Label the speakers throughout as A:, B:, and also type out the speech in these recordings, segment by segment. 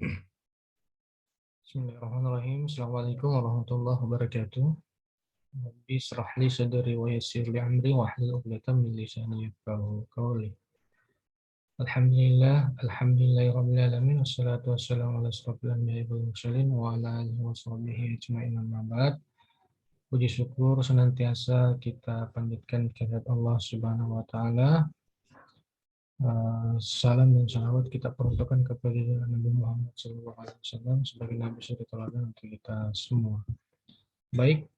A: Bismillahirrahmanirrahim. Assalamualaikum warahmatullahi wabarakatuh. Rabbi shrah li sadri wa yassir li amri wahlul 'uqdatam min lisani yafqahu qawli. Alhamdulillahirabbil alamin wassalatu wassalamu ala asyrofil anbiya'i wal mursalin wa ala alihi washabihi ajmain amma ba'd. Puji syukur senantiasa kita panjatkan kehadirat Allah Subhanahu wa taala. Salam dan salawat kita peruntukkan kepada Nabi Muhammad SAW sebagai Nabi suri teladan untuk kita semua. Baik,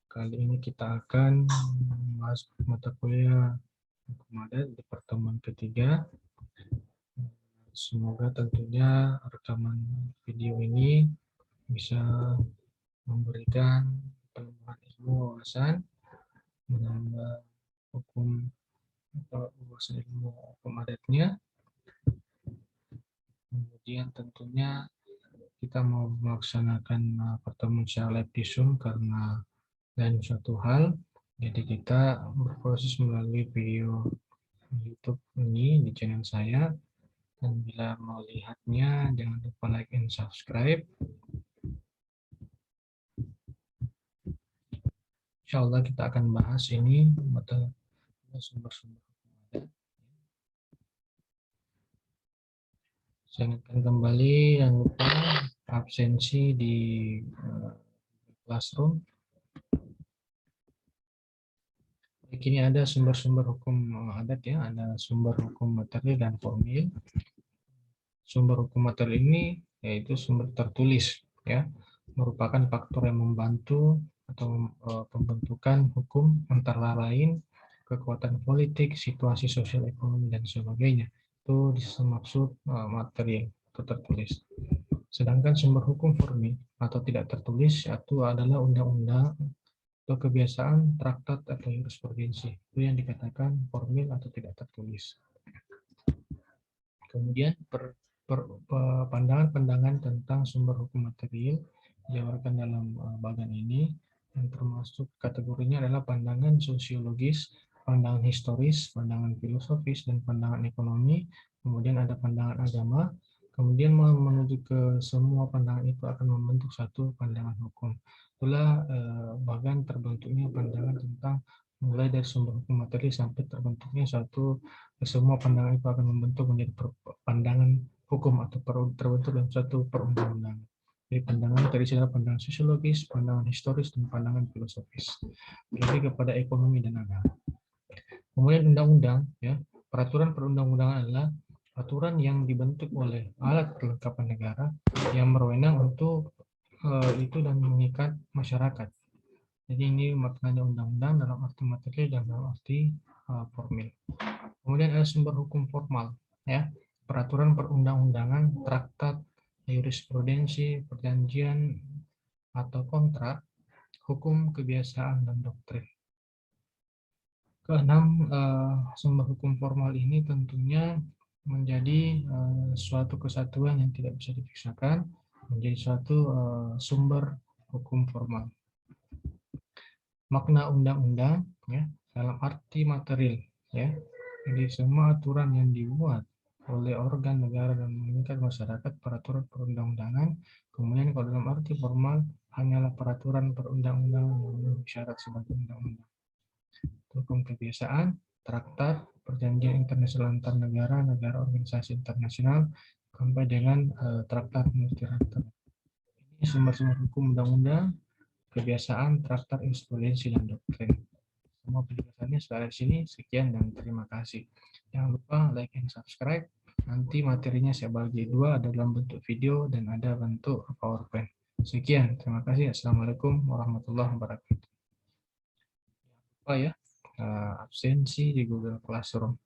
A: kali ini kita akan membahas mata kuliah hukum adat di pertemuan ketiga. Semoga tentunya rekaman video ini bisa memberikan penambahan ilmu wawasan, menambah hukum atau wawasan ilmu hukum adatnya. Kemudian tentunya kita mau melaksanakan pertemuan secara live di Zoom karena lain suatu hal, jadi kita berproses melalui video YouTube ini di channel saya, dan bila mau lihatnya jangan lupa like and subscribe. Insya Allah kita akan bahas ini sumber-sumber hukum adat. Saya ingatkan kembali, jangan lupa absensi di Classroom. Ini ada sumber-sumber hukum adat ya, ada sumber hukum material dan formil. Sumber hukum material ini yaitu sumber tertulis ya, merupakan faktor yang membantu atau pembentukan hukum antara lain kekuatan politik, situasi sosial ekonomi dan sebagainya. Itu dimaksud material atau tertulis. Sedangkan sumber hukum formil atau tidak tertulis itu adalah undang-undang atau kebiasaan, traktat atau jurisprudensi. Itu yang dikatakan formil atau tidak tertulis. Kemudian pandangan-pandangan tentang sumber hukum material dijabarkan dalam bagian ini, yang termasuk kategorinya adalah pandangan sosiologis, pandangan historis, pandangan filosofis, dan pandangan ekonomi. Kemudian ada pandangan agama. Kemudian menuju ke semua pandangan itu akan membentuk satu pandangan hukum. Itulah bagian terbentuknya pandangan tentang mulai dari sumber hukum materi sampai terbentuknya semua pandangan itu akan membentuk menjadi pandangan hukum atau terbentuk dalam satu perundang-undangan. Jadi pandangan tadi adalah pandangan sosiologis, pandangan historis, dan pandangan filosofis. Lebih kepada ekonomi dan agama. Kemudian undang-undang, ya, peraturan perundang-undangan adalah aturan yang dibentuk oleh alat perlengkapan negara yang berwenang untuk itu dan mengikat masyarakat. Jadi ini maknanya undang-undang dalam arti material dan dalam arti formil. Kemudian ada sumber hukum formal, ya, peraturan perundang-undangan, traktat, jurisprudensi, perjanjian atau kontrak, hukum, kebiasaan, dan doktrin. Keenam, sumber hukum formal ini tentunya menjadi suatu kesatuan yang tidak bisa dipisahkan, menjadi suatu sumber hukum formal. Makna undang-undang ya dalam arti material ya. Jadi semua aturan yang dibuat oleh organ negara dan mengikat masyarakat peraturan perundang-undangan. Kemudian kalau dalam arti formal hanyalah peraturan perundang-undangan yang memenuhi syarat sebagai undang-undang. Hukum kebiasaan, traktat, perjanjian internasional antar negara, negara organisasi internasional, sampai dengan traktat multilateral. Ini sumber-sumber hukum undang-undang, kebiasaan, traktat, jurisprudensi, dan doktrin. Semua penjelasannya sudah di sini. Sekian dan terima kasih. Jangan lupa like and subscribe. Nanti materinya saya bagi dua, ada dalam bentuk video dan ada bentuk PowerPoint. Sekian, terima kasih. Assalamualaikum warahmatullahi wabarakatuh. Apa ya? Absensi di Google Classroom.